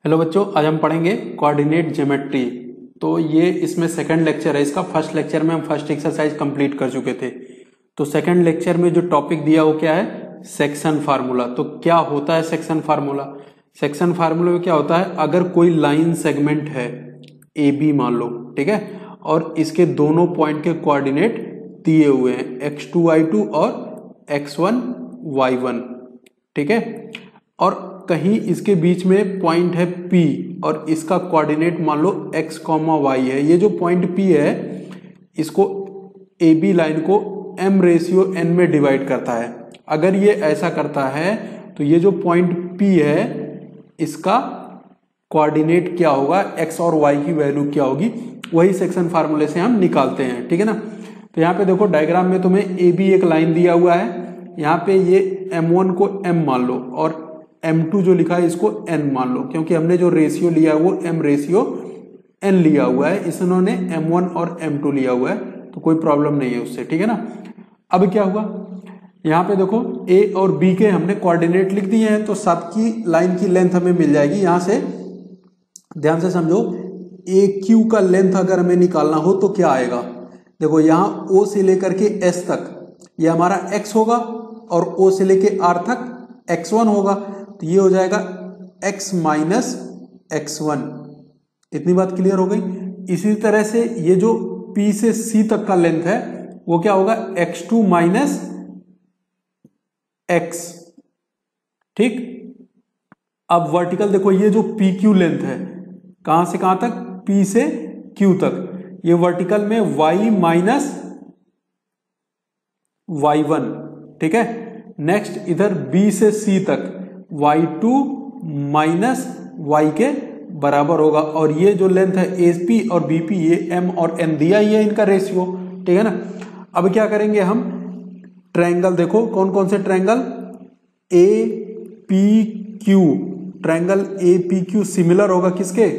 Hello बच्चों, आज हम पढ़ेंगे कोऑर्डिनेट ज्योमेट्री। तो ये इसमें सेकंड लेक्चर है इसका। फर्स्ट लेक्चर में हम फर्स्ट एक्सरसाइज कंप्लीट कर चुके थे। तो सेकंड लेक्चर में जो टॉपिक दिया वो क्या है? Section formula. तो क्या होता है सेक्शन फार्मूला? सेक्शन फार्मूला में क्या होता है, अगर कोई लाइन सेगमेंट है ए बी मान लो, ठीक है, और इसके दोनों पॉइंट के कोऑर्डिनेट दिए हुए हैं x2 y2 और x1 y1, ठीक है, और कहीं इसके बीच में पॉइंट है P और इसका कोऑर्डिनेट मान लो x, y है। ये जो पॉइंट P है इसको AB लाइन को m/n में डिवाइड करता है। अगर ये ऐसा करता है तो ये जो पॉइंट P है इसका कोऑर्डिनेट क्या होगा, x और y की वैल्यू क्या होगी, वही सेक्शन फार्मूले से हम निकालते हैं, ठीक है ना। तो यहाँ पे देखो डायग्राम में तुम्हें AB एक लाइन दिया हुआ है। यहाँ पे ये m1 को m मान लो और m2 जो लिखा है इसको n मान लो, क्योंकि हमने जो रेशियो लिया है वो m/n लिया हुआ है, इसने m1 और m2 लिया हुआ है, तो कोई प्रॉब्लम नहीं है उससे, ठीक है ना। अब क्या हुआ, यहाँ पे देखो a और b के हमने कोऑर्डिनेट लिख दिए हैं, तो सबकी लाइन की लेंथ हमें मिल जाएगी। यहाँ से ध्यान से समझो, AQ का लेंथ अगर हमें निकालना हो तो क्या आएगा, देखो यहाँ O से लेकर के S तक ये हमारा x होगा और O से लेके R तक x1 होगा, तो ये हो जाएगा x माइनस x1। इतनी बात क्लियर हो गई। इसी तरह से ये जो P से C तक का लेंथ है वो क्या होगा, x2 माइनस x, ठीक। अब वर्टिकल देखो, ये जो PQ लेंथ है कहां से कहां तक, P से Q तक, ये वर्टिकल में y माइनस y1, ठीक है। नेक्स्ट इधर B से C तक y2 माइनस y के बराबर होगा, और ये जो लेंथ है AP और BP ये m और n दिया ही है इनका रेशियो, ठीक है ना। अब क्या करेंगे हम, ट्रायंगल देखो कौन कौन से triangle, APQ, triangle APQ similar होगा किसके,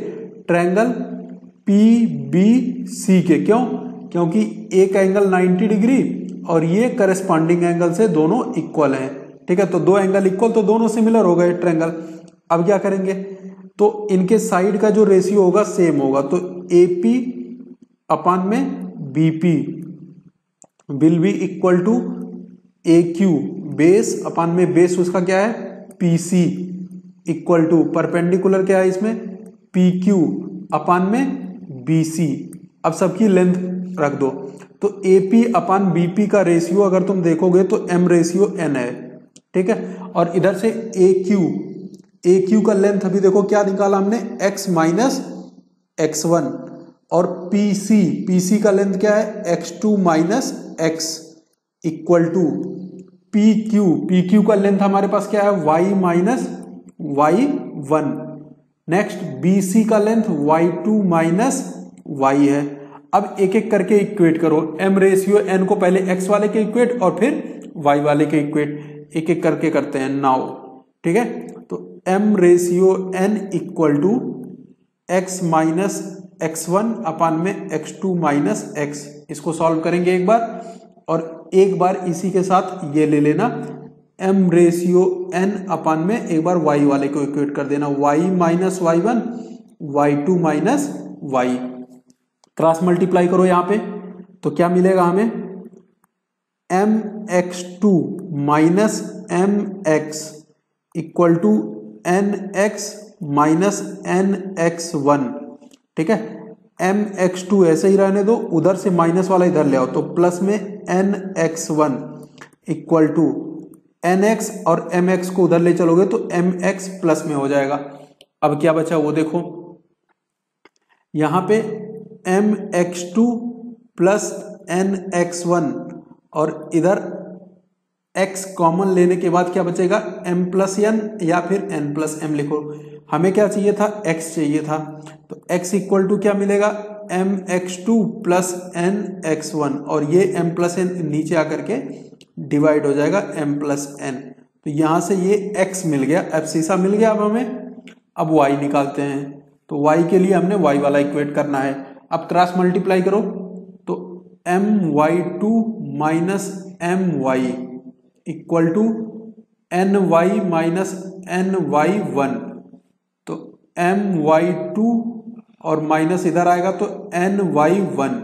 ट्रायंगल PBC के। क्यों? क्योंकि एक एंगल 90 डिग्री और ये करस्पॉन्डिंग एंगल से दोनों इक्वल हैं, ठीक है। तो दो एंगल इक्वल तो दोनों सिमिलर हो गए ट्रायंगल। अब क्या करेंगे, तो इनके साइड का जो रेशियो होगा सेम होगा, तो AP अपान में BP will be equal to AQ, base upon में बेस उसका क्या है PC, इक्वल टू परपेंडिकुलर क्या है इसमें PQ अपान में BC। अब सबकी लेंथ रख दो, तो AP अपान BP का रेशियो अगर तुम देखोगे तो m/n है, ठीक है। और इधर से AQ का लेंथ अभी देखो क्या निकाला हमने, x माइनस x1, और PC का लेंथ क्या है, x2 minus x, equal to PQ का लेंथ हमारे पास क्या है, y minus y1। Next BC का लेंथ y2 माइनस y है। अब एक एक करके इक्वेट करो, m/n को पहले x वाले के इक्वेट और फिर y वाले के इक्वेट, एक एक करके करते हैं नाउ, ठीक है। तो m/n equal to x minus x1 upon में x2 माइनस x। इसको सॉल्व करेंगे एक बार, और एक बार इसी के साथ ये ले लेना m/n अपान में एक बार y वाले को इक्वेट कर देना, y minus y1 y2 minus y। Cross multiply करो यहाँ पे, तो क्या मिलेगा हमें, mx2 minus mx equal to nx minus nx1, ठीक है। mx2 ऐसे ही रहने दो, उधर से माइनस वाला इधर ले आओ, तो प्लस में nx1 इक्वल टू nx, और mx को उधर ले चलोगे तो mx प्लस में हो जाएगा। अब क्या बचा वो देखो, यहां पे mx2 प्लस nx1 और इधर x कॉमन लेने के बाद क्या बचेगा, m+n या फिर n+m लिखो। हमें क्या चाहिए था, x चाहिए था, तो x इक्वल टू क्या मिलेगा, mx2 प्लस nx1, और ये m+n नीचे आकर के डिवाइड हो जाएगा m+n। तो यहां से ये x मिल गया, एब्सिसा मिल गया। अब हमें अब y निकालते हैं, तो y के लिए हमने y वाला इक्वेट करना है। अब क्रॉस मल्टीप्लाई करो, तो my2 minus my equal to ny minus ny1, तो my2 और माइनस इधर आएगा तो ny1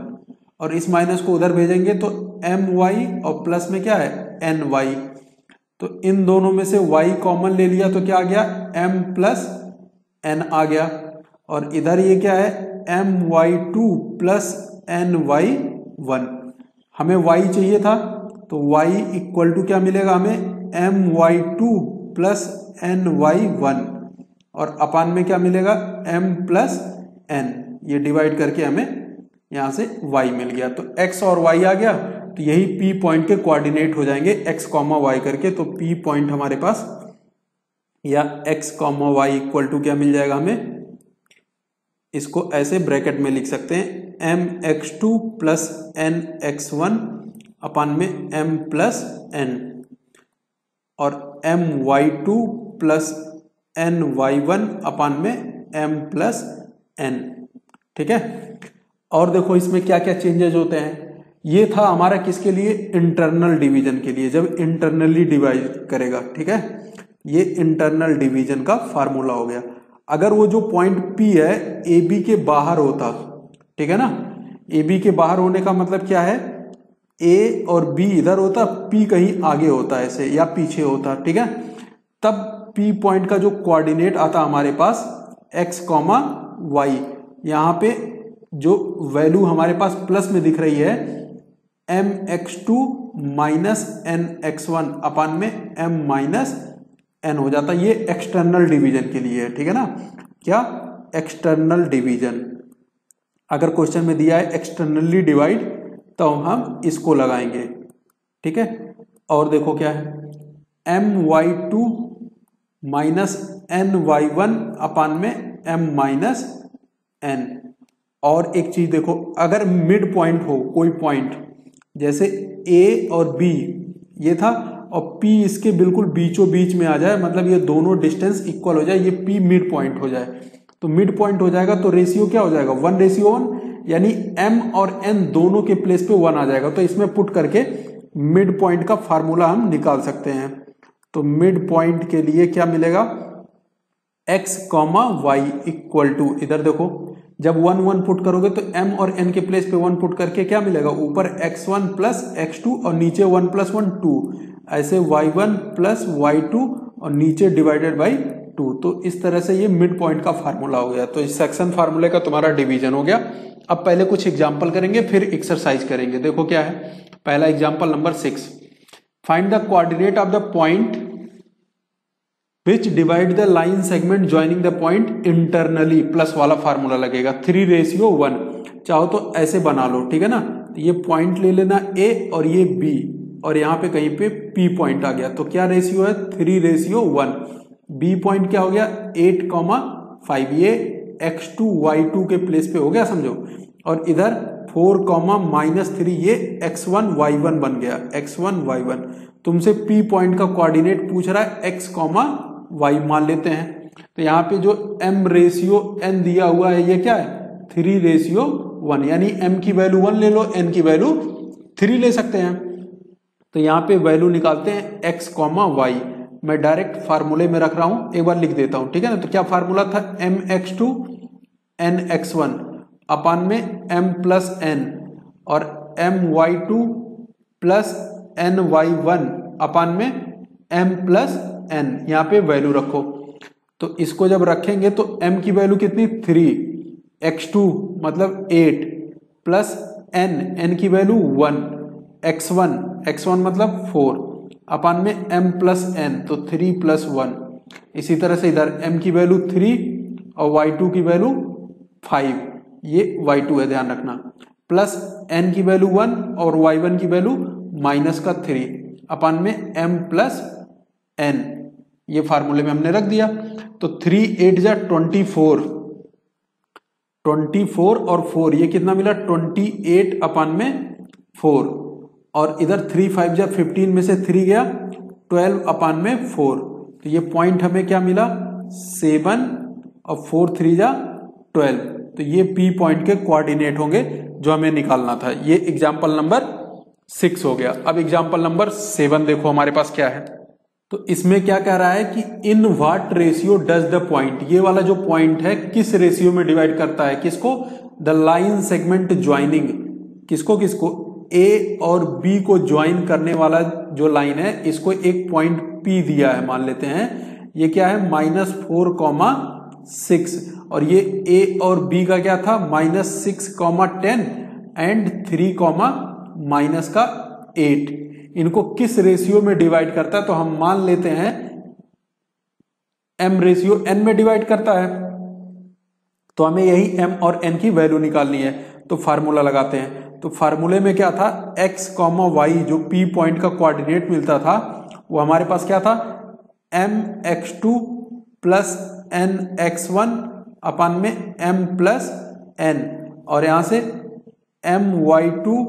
और इस माइनस को उधर भेजेंगे तो my और प्लस में क्या है ny। तो इन दोनों में से y कॉमन ले लिया तो क्या आ गया m प्लस n आ गया और इधर ये क्या है my2 प्लस ny1। हमें y चाहिए था तो y इक्वल टू क्या मिलेगा हमें my2 प्लस ny1 और अपान में क्या मिलेगा m प्लस n। ये डिवाइड करके हमें यहां से y मिल गया तो x और y आ गया तो यही p पॉइंट के कोऑर्डिनेट हो जाएंगे x कॉमा y करके। तो p पॉइंट हमारे पास या x comma y equal to क्या मिल जाएगा हमें, इसको ऐसे ब्रैकेट में लिख सकते हैं mx2 प्लस nx1 अपान में m प्लस n और my2 प्लस ny1 अपान में m प्लस n। ठीक है। और देखो इसमें क्या क्या चेंजेस होते हैं। ये था हमारा किसके लिए, इंटरनल डिवीजन के लिए, जब इंटरनली डिवाइड करेगा। ठीक है, ये इंटरनल डिवीजन का फार्मूला हो गया। अगर वो जो पॉइंट P है ए बी के बाहर होता, ठीक है ना, ए बी के बाहर होने का मतलब क्या है, ए और बी इधर होता, P कहीं आगे होता ऐसे या पीछे होता। ठीक है, तब P पॉइंट का जो कोऑर्डिनेट आता हमारे पास x कॉमा वाई, यहाँ पे जो वैल्यू हमारे पास प्लस में दिख रही है mx2 माइनस nx1 अपान में m माइनस n हो जाता। ये एक्सटर्नल डिवीजन के लिए है। ठीक है ना, क्या एक्सटर्नल डिवीजन। अगर क्वेश्चन में दिया है एक्सटर्नली डिवाइड तो हम इसको लगाएंगे। ठीक है, और देखो क्या है my2 माइनस ny1 अपान में m माइनस n। और एक चीज देखो, अगर मिड पॉइंट हो कोई पॉइंट, जैसे a और b ये था और p इसके बिल्कुल बीचों बीच में आ जाए, मतलब ये दोनों डिस्टेंस इक्वल हो जाए, ये p मिड पॉइंट हो जाए, तो मिड पॉइंट हो जाएगा तो रेशियो क्या हो जाएगा 1:1, यानी m और n दोनों के प्लेस पे 1 आ जाएगा। तो इसमें पुट करके मिड पॉइंट का फार्मूला हम निकाल सकते हैं। तो मिड पॉइंट के लिए क्या मिलेगा, x comma y equal to, इधर देखो जब 1 1 पुट करोगे तो m और n के प्लेस पे 1 पुट करके क्या मिलेगा, ऊपर x1 प्लस x2 और नीचे 1 प्लस 1 2, ऐसे y1 प्लस y2 और नीचे डिवाइडेड बाई 2। तो इस तरह से ये मिड पॉइंट का फार्मूला हो गया। तो इस सेक्शन फार्मूले का तुम्हारा डिवीजन हो गया। अब पहले कुछ एग्जाम्पल करेंगे फिर एक्सरसाइज करेंगे। देखो क्या है, पहला example number 6, find the coordinate of the point which divide the line segment joining the point internally, plus वाला फार्मूला लगेगा 3:1। चाहो तो ऐसे बना लो। ठीक है ना, ये पॉइंट ले लेना a और ये b और यहाँ पे कहीं पे p पॉइंट आ गया, तो क्या रेशियो है 3:1। b पॉइंट क्या हो गया 8,5, ये x2 y2 के प्लेस पे हो गया समझो, और इधर 4,-3 ये x1 y1 बन गया, x1 y1। तुमसे p पॉइंट का कोऑर्डिनेट पूछ रहा है x कॉमा y मान लेते हैं। तो यहाँ पे जो m/n दिया हुआ है ये क्या है 3:1, यानी m की वैल्यू 1 ले लो, n की वैल्यू 3 ले सकते हैं। तो यहाँ पे वैल्यू निकालते हैं x कॉमा वाई। मैं डायरेक्ट फार्मूले में रख रहा हूं, एक बार लिख देता हूं। ठीक है ना, तो क्या फार्मूला था mx2 nx1 अपान में m प्लस n और my2 प्लस ny1 अपान में m प्लस n। यहाँ पे वैल्यू रखो, तो इसको जब रखेंगे तो m की वैल्यू कितनी 3, x2 मतलब 8 प्लस n की वैल्यू 1, x1 मतलब 4 अपान में m प्लस n, तो 3 प्लस 1। इसी तरह से इधर m की वैल्यू 3 और y2 की वैल्यू 5, ये y2 है ध्यान रखना, प्लस n की वैल्यू 1 और y1 की वैल्यू माइनस का 3 अपान में m प्लस n। ये फार्मूले में हमने रख दिया। तो 3 8 जा 24 और 4 ये कितना मिला 28 अपान में 4, और इधर 3 5 जा 15 में से 3 गया 12 अपान में 4। तो ये पॉइंट हमें क्या मिला 7 और 4 3 जा 12। तो ये P पॉइंट के कोऑर्डिनेट होंगे जो हमें निकालना था। ये एग्जाम्पल नंबर 6 हो गया। अब एग्जाम्पल नंबर 7 देखो हमारे पास क्या है। तो इसमें क्या कह रहा है कि in what ratio does the point, ये वाला जो पॉइंट है किस रेशियो में डिवाइड करता है, किसको, द लाइन सेगमेंट ज्वाइनिंग, किसको किसको, ए और बी को ज्वाइन करने वाला जो लाइन है इसको एक पॉइंट पी दिया है, मान लेते हैं ये क्या है -4,6, और ये ए और बी का क्या था -6,10 एंड 3,-8। इनको किस रेशियो में डिवाइड करता है, तो हम मान लेते हैं m रेशियो n में डिवाइड करता है, तो हमें यही m और n की वैल्यू निकालनी है। तो फार्मूला लगाते हैं, तो फार्मूले में क्या था, x, y जो p पॉइंट का कोऑर्डिनेट मिलता था वो हमारे पास क्या था mx2 प्लस nx1 अपन में m प्लस n, और यहां से my2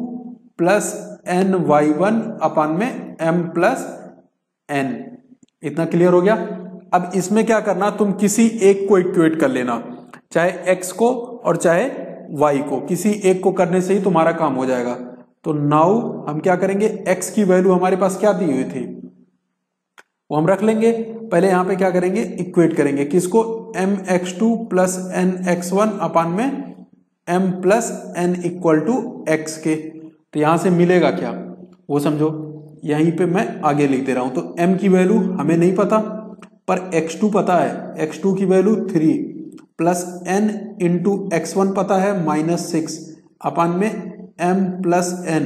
प्लस ny1 अपन में m प्लस n। इतना क्लियर हो गया। अब इसमें क्या करना, तुम किसी एक को इक्वेट कर लेना, चाहे x को और चाहे y को, किसी एक को करने से ही तुम्हारा काम हो जाएगा। तो नाउ हम क्या करेंगे, x की वैल्यू हमारे पास क्या दी हुई थी वो हम रख लेंगे। पहले यहां पे क्या करेंगे, इक्वेट करेंगे किसको, mx2 प्लस nx1 अपन में m plus n equal to x के। तो यहां से मिलेगा क्या वो समझो, यहीं पे मैं आगे लिख दे रहा हूं। तो m की वैल्यू हमें नहीं पता पर x2 पता है, x2 की value 3 plus n into x1 पता है -6 अपन में m प्लस n,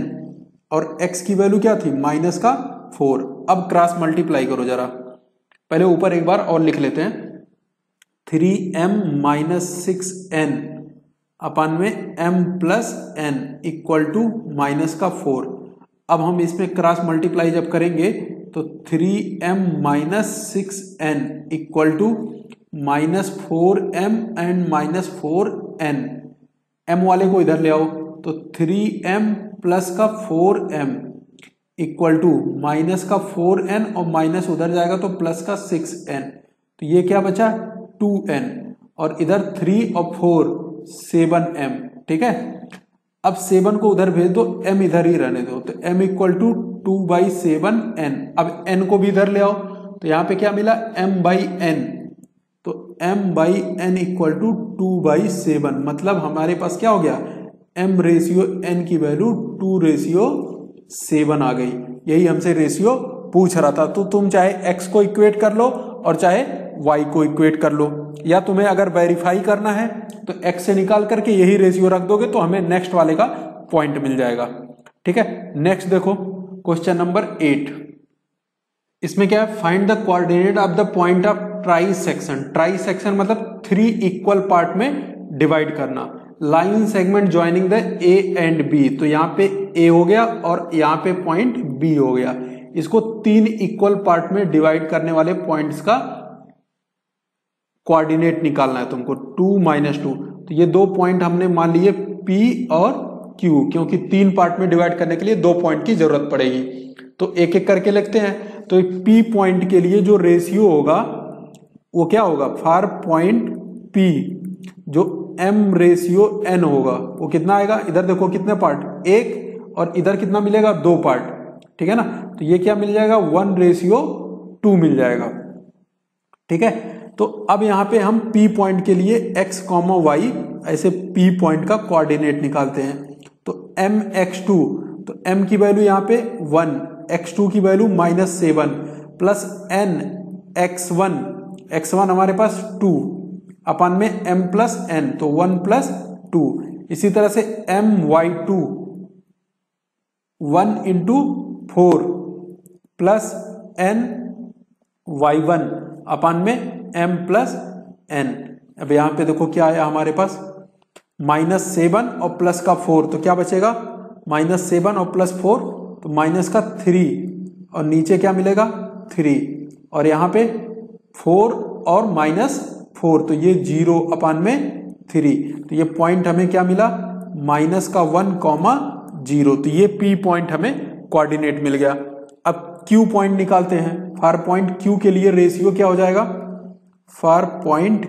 और x की वैल्यू क्या थी -4। अब क्रॉस मल्टीप्लाई करो जरा, पहले ऊपर एक बार और लिख लेते हैं, 3m -6n अपन में m plus n equal to -4। अब हम इसमें क्रॉस मल्टीप्लाई जब करेंगे तो 3m -6n equal to -4m and -4n, m वाले को इधर ले आओ, तो 3m प्लस का 4m इक्वल टू -4n और माइनस उधर जाएगा तो प्लस का 6n, तो ये क्या बचा 2n, और इधर 3 और 4 7m। ठीक है, अब 7 को उधर भेज दो, m इधर ही रहने दो, तो m इक्वल टू 2/7n। अब n को भी इधर ले आओ, तो यहां पे क्या मिला m/n, तो m/n इक्वल टू 2/7, मतलब हमारे पास क्या हो गया m रेशियो n की वैल्यू 2:7 आ गई। यही हमसे रेशियो पूछ रहा था। तो तुम चाहे x को इक्वेट कर लो और चाहे y को इक्वेट कर लो, या तुम्हें अगर वेरीफाई करना है तो x से निकाल करके यही रेशियो रख दोगे तो हमें नेक्स्ट वाले का पॉइंट मिल जाएगा। ठीक है, नेक्स्ट देखो क्वेश्चन नंबर 8। इसमें क्या है, find the coordinate of the point of trisection. Trisection मतलब 3 इक्वल पार्ट में डिवाइड करना। Line segment joining the A and B, तो यहाँ पे ए हो गया और यहाँ पे पॉइंट बी हो गया। इसको 3 इक्वल पार्ट में डिवाइड करने वाले पॉइंट्स का कोऑर्डिनेट निकालना है तुमको, 2 - 2। तो ये 2 पॉइंट हमने मान लिए P और Q, क्योंकि 3 पार्ट में डिवाइड करने के लिए 2 पॉइंट की जरूरत पड़ेगी। तो एक एक करके लिखते हैं। तो P पॉइंट के लिए जो रेशियो होगा वो क्या होगा, फॉर पॉइंट P जो m रेशियो n होगा वो कितना आएगा, इधर देखो कितने पार्ट, 1, और इधर कितना मिलेगा 2 पार्ट। ठीक है ना, तो ये क्या मिल जाएगा 1:2 मिल जाएगा। ठीक है, तो अब यहां पे हम P पॉइंट के लिए x, y ऐसे P पॉइंट का कोऑर्डिनेट निकालते हैं। तो mx2, तो m की वैल्यू यहाँ पे 1, x2 की वैल्यू -7 प्लस n x1 हमारे पास 2 अपन में m प्लस n, तो 1 + 2। इसी तरह से my2 1 × 4 प्लस ny1 अपन में m प्लस n। अब यहां पे देखो क्या आया हमारे पास, -7 और प्लस का 4, तो क्या बचेगा -7 और प्लस 4, तो माइनस का 3, और नीचे क्या मिलेगा 3, और यहाँ पे 4 और -4, तो ये 0 अपन में 3, तो ये पॉइंट हमें क्या मिला -1, 0, तो ये P पॉइंट हमें कोऑर्डिनेट मिल गया। अब Q पॉइंट निकालते हैं। फॉर पॉइंट Q के लिए रेशियो क्या हो जाएगा, फॉर पॉइंट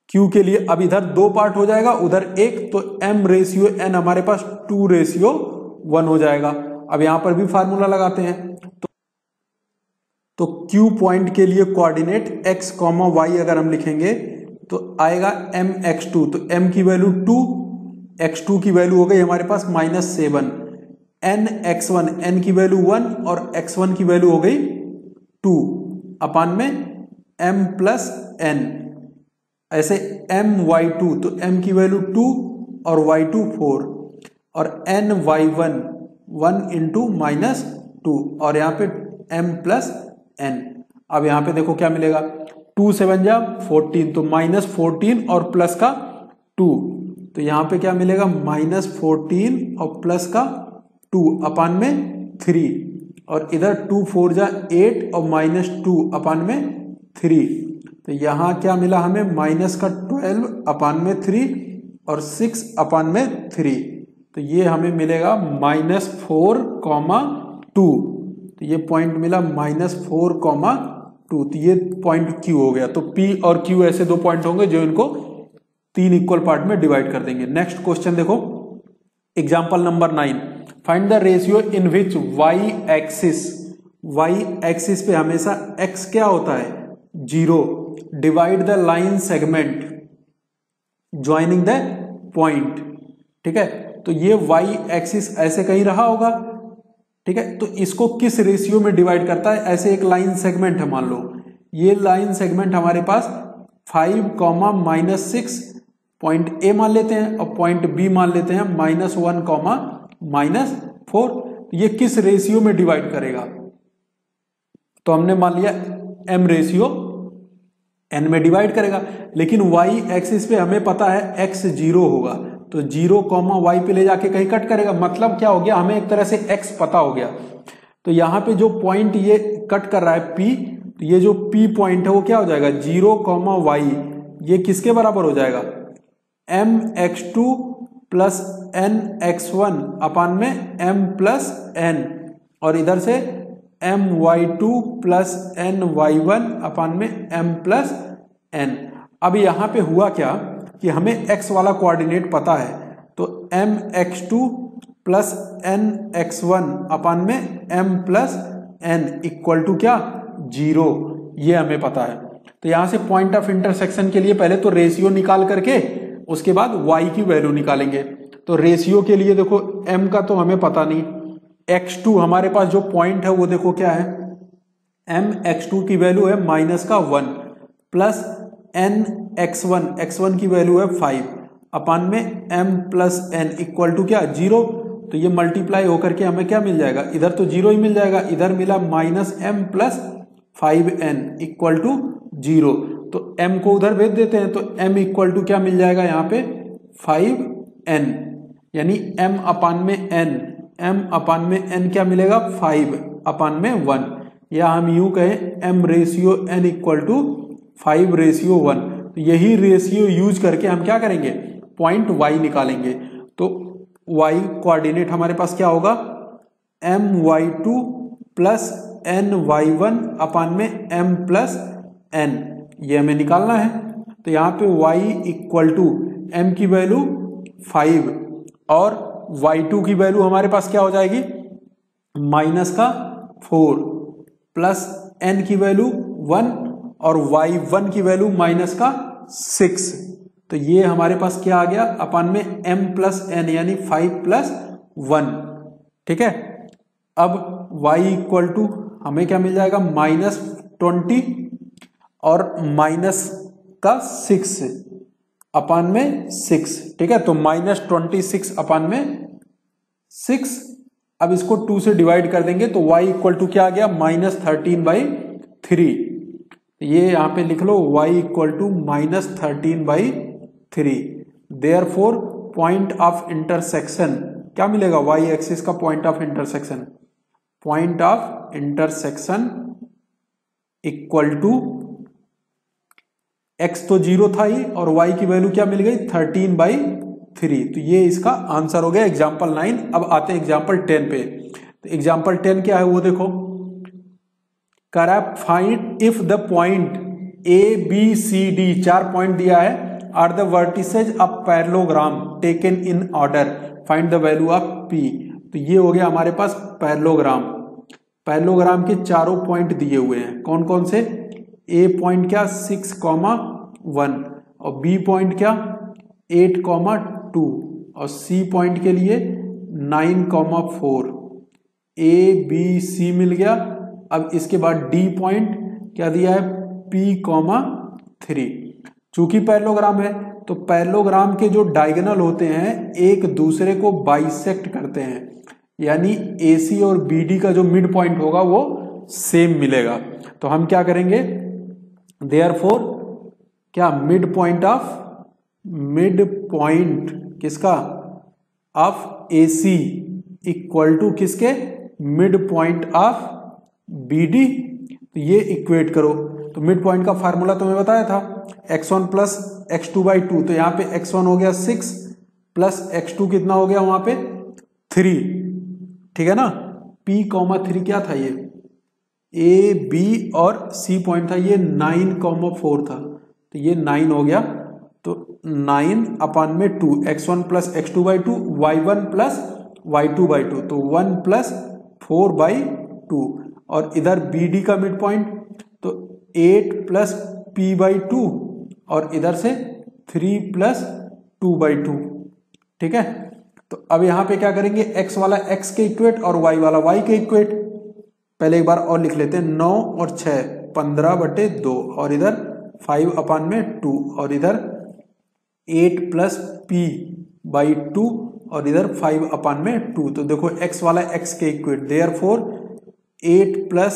Q के लिए अब इधर 2 पार्ट हो जाएगा, उधर 1, तो m रेशियो n हमारे पास 2:1 हो जाएगा। अब यहां पर भी फार्मूला लगाते हैं। तो तो Q पॉइंट के लिए कोऑर्डिनेट x, y अगर हम लिखेंगे तो आएगा mx2, तो m की वैल्यू 2, x2 की वैल्यू हो गई हमारे पास -7, nx1, n की वैल्यू 1 और x1 की वैल्यू हो गई 2 अपान में m प्लस n। ऐसे my2, तो m की वैल्यू 2 और y2 4 और ny1 1 इंटू -2 और यहाँ पे m प्लस n। अब यहाँ पे देखो क्या मिलेगा, 2 7 जा 14, तो -14 और प्लस का 2, तो यहाँ पे क्या मिलेगा -14 और प्लस का 2 अपान में 3 और इधर 2 4 जा 8 और -2 अपान में 3, तो यहाँ क्या मिला हमें -12 अपान में 3 और 6 अपान में 3, तो ये हमें मिलेगा -4,2, तो ये पॉइंट मिला -4,2, तो ये पॉइंट Q हो गया। तो P और Q ऐसे दो पॉइंट होंगे जो इनको 3 इक्वल पार्ट में डिवाइड कर देंगे। नेक्स्ट क्वेश्चन देखो, example number 9, find the ratio in which y axis पे हमेशा x क्या होता है 0, divide the line segment joining the point. ठीक है, तो ये y एक्सिस ऐसे कहीं रहा होगा, ठीक है, तो इसको किस रेशियो में डिवाइड करता है, ऐसे एक लाइन सेगमेंट है, मान लो ये लाइन सेगमेंट हमारे पास 5, -6 पॉइंट A मान लेते हैं और पॉइंट B मान लेते हैं -1, -4, ये किस रेशियो में डिवाइड करेगा, तो हमने मान लिया m रेशियो n में डिवाइड करेगा, लेकिन y एक्सिस पे हमें पता है x 0 होगा, तो 0, y पे ले जाके कहीं कट करेगा, मतलब क्या हो गया, हमें एक तरह से x पता हो गया। तो यहाँ पे जो पॉइंट ये कट कर रहा है P, तो ये जो P पॉइंट है वो क्या हो जाएगा 0, y, ये किसके बराबर हो जाएगा mx2 प्लस nx1 अपान में m प्लस n, और इधर से my2 प्लस ny1 अपान में m प्लस n। अब यहाँ पे हुआ क्या कि हमें x वाला कोऑर्डिनेट पता है, तो mx2 प्लस nx1 अपान में m plus n equal to क्या 0, ये हमें पता है। तो यहाँ से पॉइंट ऑफ इंटरसेक्शन के लिए पहले तो रेशियो निकाल करके उसके बाद y की वैल्यू निकालेंगे। तो रेशियो के लिए देखो m का तो हमें पता नहीं, x2 हमारे पास जो पॉइंट है वो देखो क्या है, mx2 की वैल्यू है -1 प्लस nx1, x1 की वैल्यू है 5 अपान में m plus n equal to क्या 0, तो ये मल्टीप्लाई होकर के हमें क्या मिल जाएगा, इधर तो 0 ही मिल जाएगा, इधर मिला -m plus 5n equal to 0, तो m को उधर भेज देते हैं, तो m इक्वल टू क्या मिल जाएगा यहाँ पे 5n, यानी m अपान में n क्या मिलेगा 5 अपान में 1, या हम यूं कहें m ratio n equal to 5 ratio 1। तो यही रेशियो यूज करके हम क्या करेंगे, पॉइंट y निकालेंगे। तो y कोऑर्डिनेट हमारे पास क्या होगा my2 प्लस ny1 अपान में m प्लस n, ये हमें निकालना है। तो यहाँ पे y इक्वल टू m की वैल्यू 5 और y2 की वैल्यू हमारे पास क्या हो जाएगी -4 प्लस n की वैल्यू 1 और y1 की वैल्यू -6, तो ये हमारे पास क्या आ गया अपान में m प्लस n यानी 5 प्लस 1। ठीक है, अब y इक्वल टू हमें क्या मिल जाएगा -20 और -6 अपान में 6। ठीक है, तो -26 अपान में 6। अब इसको 2 से डिवाइड कर देंगे तो y इक्वल टू क्या आ गया -13/3। ये यहां पे लिख लो y equal to -13/3। Therefore point of intersection क्या मिलेगा, y एक्सिस का point of intersection equal to x तो 0 था ही और y की वैल्यू क्या मिल गई 13/3। तो ये इसका आंसर हो गया एग्जाम्पल 9। अब आते हैं एग्जाम्पल 10 पे। तो एग्जाम्पल 10 क्या है वो देखो, correct find if the point a b c d, 4 point दिया है, are the vertices of parallelogram taken in order, find the value of p। तो ये हो गया हमारे पास पैरेललोग्राम। पैरेललोग्राम के चारों पॉइंट दिए हुए हैं, कौन कौन से? ए पॉइंट क्या 6,1 और बी पॉइंट क्या 8,2 और सी पॉइंट के लिए 9,4। ए बी सी मिल गया। अब इसके बाद डी पॉइंट क्या दिया है P,3। चूंकि पैरेललोग्राम है तो पैरेललोग्राम के जो डायगोनल होते हैं एक दूसरे को बाइसेक्ट करते हैं, यानी AC और BD का जो मिड पॉइंट होगा वो सेम मिलेगा। तो हम क्या करेंगे, देयरफॉर क्या मिड पॉइंट किसका ऑफ AC इक्वल टू किसके मिड पॉइंट ऑफ BD। तो ये इक्वेट करो। तो मिड पॉइंट का फार्मूला तुम्हें बताया था x1 प्लस x2/2। तो यहाँ पे x1 हो गया 6 प्लस x2 कितना हो गया वहां पे 3, ठीक है ना। P,3 क्या था, ये A B और C पॉइंट था, ये 9,4 था, तो ये 9 हो गया। तो 9/2 x1 plus x2/2 y1 plus y2/2, तो 1 प्लस 4/2 और इधर BD का मिड पॉइंट तो 8 प्लस P/2 और इधर से 3 प्लस 2/2, ठीक है। तो अब यहां पे क्या करेंगे, x वाला x के इक्वेट और y वाला y के इक्वेट। पहले एक बार और लिख लेते हैं, 9 और 6 15/2 और इधर 5/2 और इधर 8 प्लस P/2 और इधर 5/2। तो देखो x वाला x के equate, therefore 8 plus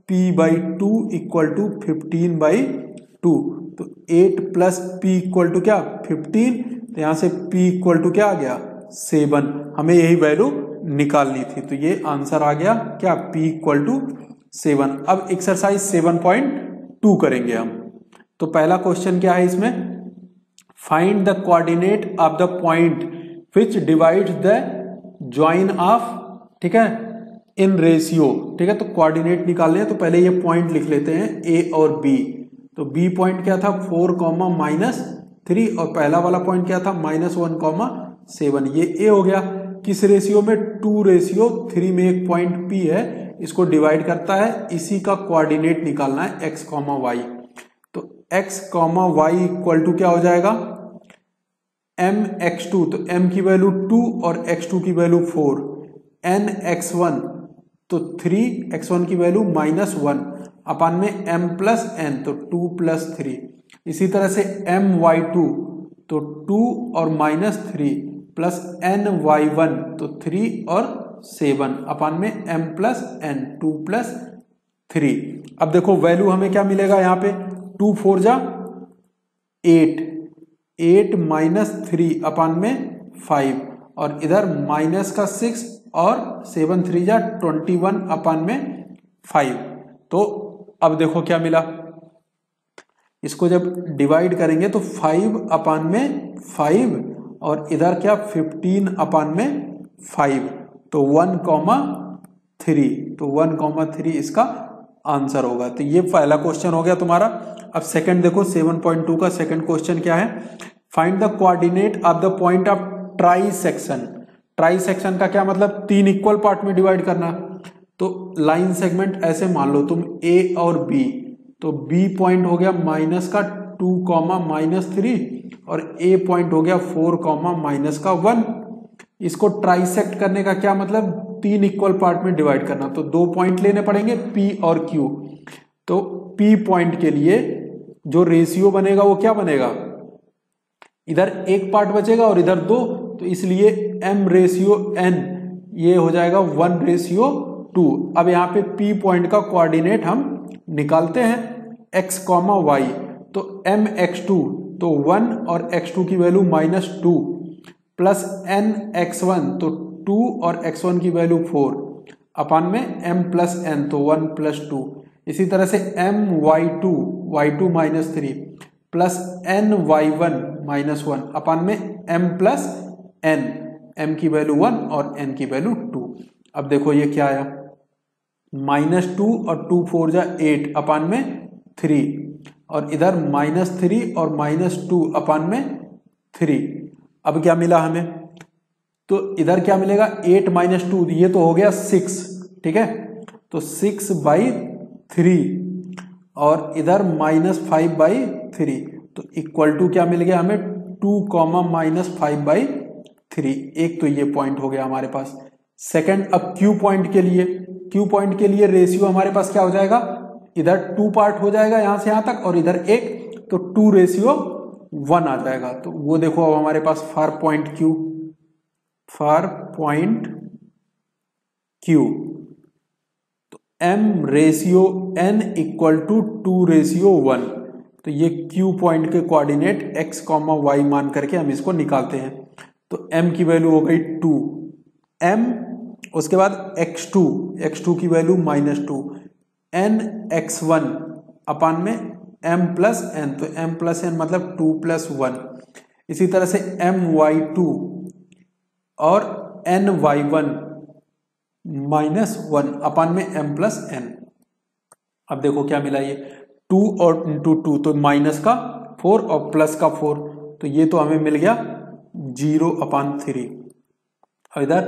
P/2 equal to 15/2। तो 8 प्लस P इक्वल टू क्या 15, तो यहां से P इक्वल टू क्या आ गया 7। हमें यही वैल्यू निकालनी थी, तो ये आंसर आ गया क्या P इक्वल टू 7। अब एक्सरसाइज 7.2 करेंगे हम। तो पहला क्वेश्चन क्या है इसमें, find the coordinate of the point which divides the join of, ठीक है, इन रेशियो, ठीक है। तो कोऑर्डिनेट निकालने हैं, तो पहले ये पॉइंट लिख लेते हैं A और B। तो B पॉइंट क्या था 4,-3 और पहला वाला पॉइंट क्या था -1,7। ये A हो गया। किस रेशियो में, 2:3 में एक पॉइंट P है, इसको डिवाइड करता है, इसी का कोऑर्डिनेट निकालना है x, y। तो x, y इक्वल टू क्या हो जाएगा mx2, तो m की वैल्यू 2 और x2 की वैल्यू 4, nx1 तो 3, x1 की वैल्यू -1 अपान में m प्लस n तो 2 प्लस 3। इसी तरह से my2 तो 2 और -3 प्लस ny1 तो 3 और 7 अपान में m प्लस n 2 प्लस 3। अब देखो वैल्यू हमें क्या मिलेगा यहाँ पे, 2 4 जा 8, 8 -3 अपान में 5 और इधर माइनस का 6 और 7 3 जा 21 अपान में 5। तो अब देखो क्या मिला, इसको जब डिवाइड करेंगे तो 5 अपान में 5 और इधर क्या 15 अपान में 5, तो 1,3, तो 1,3 इसका आंसर होगा। तो ये पहला क्वेश्चन हो गया तुम्हारा। अब सेकंड देखो 7.2 का सेकंड क्वेश्चन क्या है, find the coordinate of the point of trisection. Try section का क्या मतलब, 3 इक्वल पार्ट में डिवाइड करना। तो लाइन सेगमेंट ऐसे मान लो तुम A और B, तो B पॉइंट हो गया -2, -3 और A पॉइंट हो गया 4, -1। इसको ट्राइसेक्ट करने का क्या मतलब, 3 इक्वल पार्ट में डिवाइड करना। तो 2 पॉइंट लेने पड़ेंगे P और Q। तो P पॉइंट के लिए जो रेशियो बनेगा वो क्या बनेगा, इधर एक पार्ट बचेगा और इधर 2, तो इसलिए m/n ये हो जाएगा 1/2। अब यहाँ पे P पॉइंट का कोऑर्डिनेट हम निकालते हैं x, y। तो mx2 तो 1 और x2 की वैल्यू -2 प्लस nx1 तो 2 और x1 की वैल्यू 4 अपान में m प्लस n तो 1 + 2। इसी तरह से my2 -3 प्लस ny1 -1 अपान में m प्लस n, m की वैल्यू 1 और n की वैल्यू 2। अब देखो ये क्या आया, -2 और 2 4 जा 8 अपान में 3 और इधर -3 और -2 अपान में 3। अब क्या मिला हमें, तो इधर क्या मिलेगा 8 - 2, ये तो हो गया 6, ठीक है। तो 6/3 और इधर -5/3, तो इक्वल टू क्या मिल गया हमें 2, -5/3। एक तो ये पॉइंट हो गया हमारे पास। सेकंड, अब क्यू पॉइंट के लिए रेशियो हमारे पास क्या हो जाएगा, इधर 2 पार्ट हो जाएगा यहां से यहां तक, और इधर 1, तो 2:1 आ जाएगा। तो वो देखो अब हमारे पास फॉर पॉइंट क्यू, तो m/n = 2:1। तो ये Q पॉइंट के कोऑर्डिनेट x, y मान करके हम इसको निकालते हैं। तो m की वैल्यू हो गई 2 m, उसके बाद x2 की वैल्यू -2, n x1 अपान में m+n, तो m+n मतलब 2+1। इसी तरह से my2 और ny1 -1 अपान में m+n। अब देखो क्या मिला, ये 2 और इंटू 2 तो -4 और +4, तो ये तो हमें मिल गया 0/3। और इधर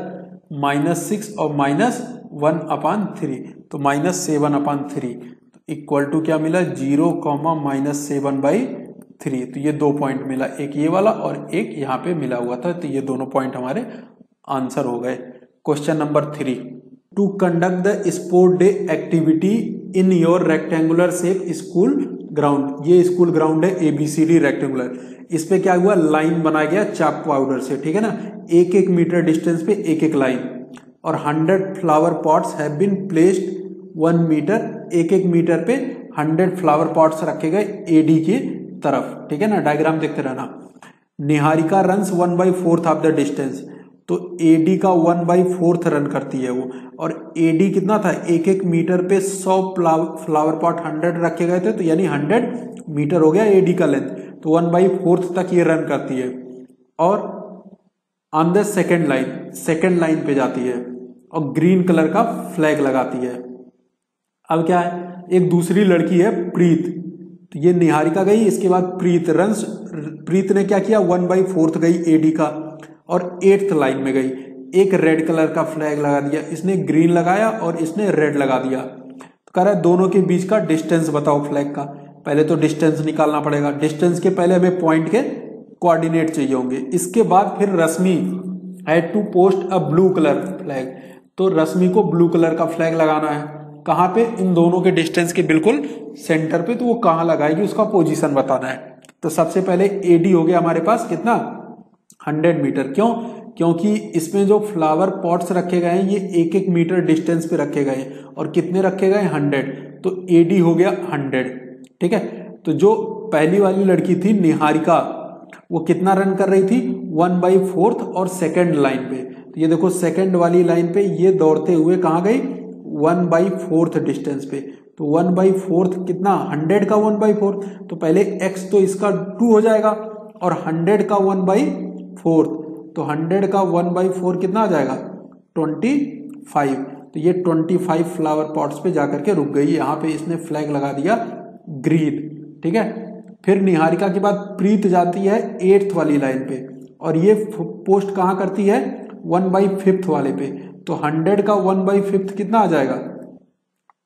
-6 और -1/3, तो -7/3, तो इक्वल टू क्या मिला 0, -7/3। तो ये 2 पॉइंट मिला, एक ये वाला और एक यहाँ पे मिला हुआ था, तो ये दोनों पॉइंट हमारे आंसर हो गए। Question number 3, to conduct the sport day activity in your rectangular shape school ground. ये स्कूल ग्राउंड है ABCD रेक्टेंगुलर। इस पे क्या हुआ, लाइन बनाया गया चाक पाउडर से, ठीक है ना, 1-1 मीटर डिस्टेंस पे 1-1 लाइन, और 100 flower pots have been placed 1 metre, 1-1 metre पे 100 फ्लावर पॉट्स रखे गए AD के तरफ, ठीक है ना। डायग्राम देखते रहना। Niharika runs 1/4 of the distance, तो AD का 1/4 रन करती है वो, और AD कितना था, 1-1 मीटर पे 100 फ्लावर पॉट 100 रखे गए थे, तो यानी 100 मीटर हो गया AD का लेंथ, तो 1/4 तक ये रन करती है। और ऑन द सेकेंड लाइन पे जाती है और ग्रीन कलर का फ्लैग लगाती है। अब क्या है, एक दूसरी लड़की है प्रीत, तो ये निहारिका गई, इसके बाद प्रीत ने क्या किया, 1/4 गई AD का और 8th लाइन में गई, एक रेड कलर का फ्लैग लगा दिया, इसने ग्रीन लगाया और इसने रेड लगा दिया। तो कह रहा है दोनों के बीच का डिस्टेंस बताओ फ्लैग का। पहले तो डिस्टेंस निकालना पड़ेगा, डिस्टेंस के पहले हमें पॉइंट के कोऑर्डिनेट चाहिए होंगे। इसके बाद फिर Rashmi had to post a blue colour flag, तो रश्मि को ब्लू कलर का फ्लैग लगाना है, कहाँ पे, इन दोनों के डिस्टेंस के बिल्कुल सेंटर पे, तो वो कहाँ लगाएगी उसका पोजीशन बताना है। तो सबसे पहले AD हो गया हमारे पास कितना, 100 मीटर। क्यों, क्योंकि इसमें जो फ्लावर पॉट्स रखे गए हैं ये 1-1 मीटर डिस्टेंस पे रखे गए हैं, और कितने रखे गए, 100, तो AD हो गया 100, ठीक है। तो जो पहली वाली लड़की थी निहारिका, वो कितना रन कर रही थी, 1/4 और सेकेंड लाइन पे। तो ये देखो सेकेंड वाली लाइन पे ये दौड़ते हुए कहाँ गई, 1/4 डिस्टेंस पे। तो 1/4 कितना, 100 का 1/4, तो पहले x तो इसका 2 हो जाएगा, और 100 का 1/4, तो 100 का 1/4 कितना आ जाएगा, 25। तो ये 25 फ्लावर पॉट्स पे जाकर के रुक गई, यहाँ पे इसने फ्लैग लगा दिया ग्रीन, ठीक है। फिर निहारिका के बाद प्रीत जाती है 8th वाली लाइन पे, और ये पोस्ट कहाँ करती है, 1/5 वाले पे। तो 100 का 1/5 कितना आ जाएगा,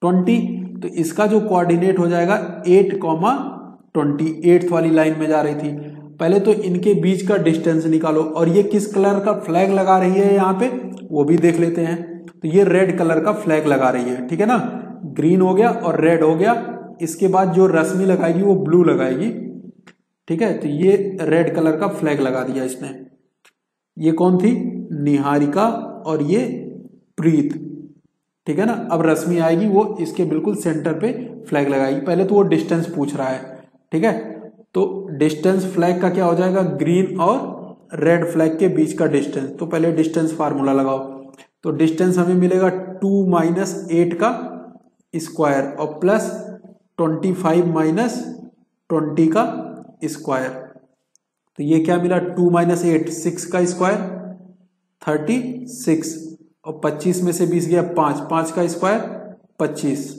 20। तो इसका जो कोऑर्डिनेट हो जाएगा 8,20, 8th वाली लाइन में जा रही थी। पहले तो इनके बीच का डिस्टेंस निकालो, और ये किस कलर का फ्लैग लगा रही है यहाँ पे, वो भी देख लेते हैं। तो ये रेड कलर का फ्लैग लगा रही है, ठीक है ना, ग्रीन हो गया और रेड हो गया। इसके बाद जो रश्मि लगाएगी वो ब्लू लगाएगी, ठीक है। तो ये रेड कलर का फ्लैग लगा दिया इसने। ये कौन थी, निहारिका, और ये प्रीत, ठीक है ना। अब रश्मि आएगी, वो इसके बिल्कुल सेंटर पे फ्लैग लगाएगी। पहले तो वो डिस्टेंस पूछ रहा है, ठीक है। तो डिस्टेंस फ्लैग का क्या हो जाएगा, ग्रीन और रेड फ्लैग के बीच का डिस्टेंस। तो पहले डिस्टेंस फार्मूला लगाओ, तो डिस्टेंस हमें मिलेगा 2 - 8 का स्क्वायर और प्लस 25 - 20 का स्क्वायर। तो ये क्या मिला, 2 - 8 6 का स्क्वायर 36, और 25 में से 20 गया 5 का स्क्वायर 25।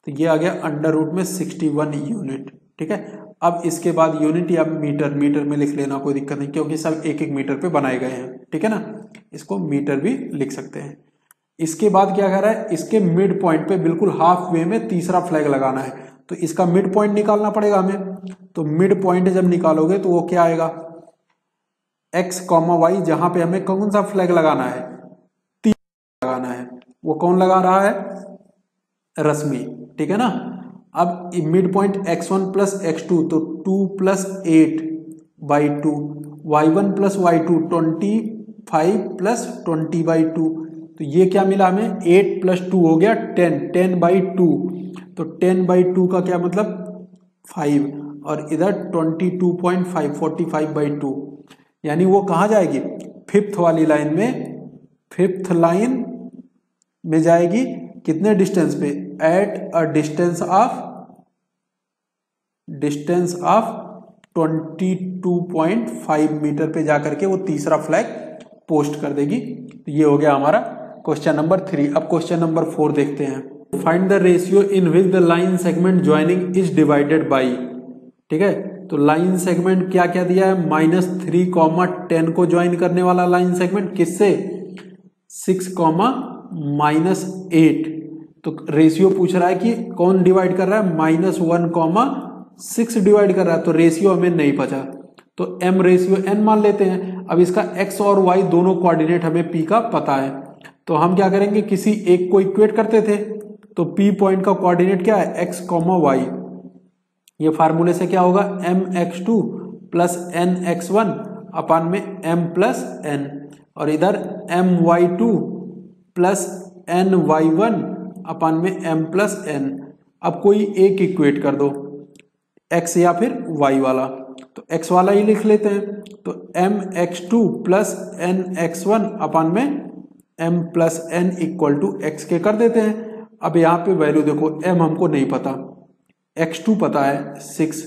तो ये आ गया √ में 61 यूनिट, ठीक है। अब इसके बाद यूनिट या मीटर में लिख लेना, कोई दिक्कत नहीं, क्योंकि सब 1-1 मीटर पे बनाए गए हैं, ठीक है ना। इसको मीटर भी लिख सकते हैं। इसके बाद क्या कर रहा है, इसके मिड पॉइंट पे बिल्कुल हाफ वे में तीसरा फ्लैग लगाना है, तो इसका मिड पॉइंट निकालना पड़ेगा हमें। तो मिड पॉइंट जब निकालोगे तो वो क्या आएगा, x, y, जहां पे हमें कौन सा फ्लैग लगाना है, लगाना है, वो कौन लगा रहा है, रश्मि, ठीक है ना। अब mid point x1 plus x2, तो 2 plus 8/2, y1 plus y2 25 plus 20/2, तो ये क्या मिला हमें, 8 प्लस 2 हो गया 10/2, तो 10/2 का क्या मतलब 5, और इधर 22.5 45/2, यानी वो कहाँ जाएगी, फिफ्थ वाली लाइन में, फिफ्थ लाइन में जाएगी, कितने डिस्टेंस पे, at a distance of 22.5 metre पे जाकर के वो तीसरा फ्लैग पोस्ट कर देगी। तो ये हो गया हमारा क्वेश्चन नंबर 3। अब क्वेश्चन नंबर 4 देखते हैं। Find the ratio in which the line segment joining is divided by, ठीक है, तो लाइन सेगमेंट क्या क्या दिया है, -3, 10 को ज्वाइन करने वाला लाइन सेगमेंट, किससे, 6, -8, तो रेशियो पूछ रहा है कि कौन डिवाइड कर रहा है, -1, 6 डिवाइड कर रहा है, तो रेशियो हमें नहीं पता, तो m रेशियो n मान लेते हैं। अब इसका x और y दोनों कोऑर्डिनेट हमें p का पता है, तो हम क्या करेंगे, किसी एक को इक्वेट करते थे, तो p पॉइंट का कोऑर्डिनेट क्या है, x, y, ये फार्मूले से क्या होगा, mx2 प्लस nx1 अपान में m प्लस n, और इधर my2 प्लस ny1 अपान में m प्लस n। अब कोई एक इक्वेट कर दो, x या फिर y वाला, तो x वाला ही लिख लेते हैं, तो mx2 प्लस nx1 अपान में m plus n equal to x के कर देते हैं। अब यहाँ पे वैल्यू देखो, m हमको नहीं पता, x2 पता है 6,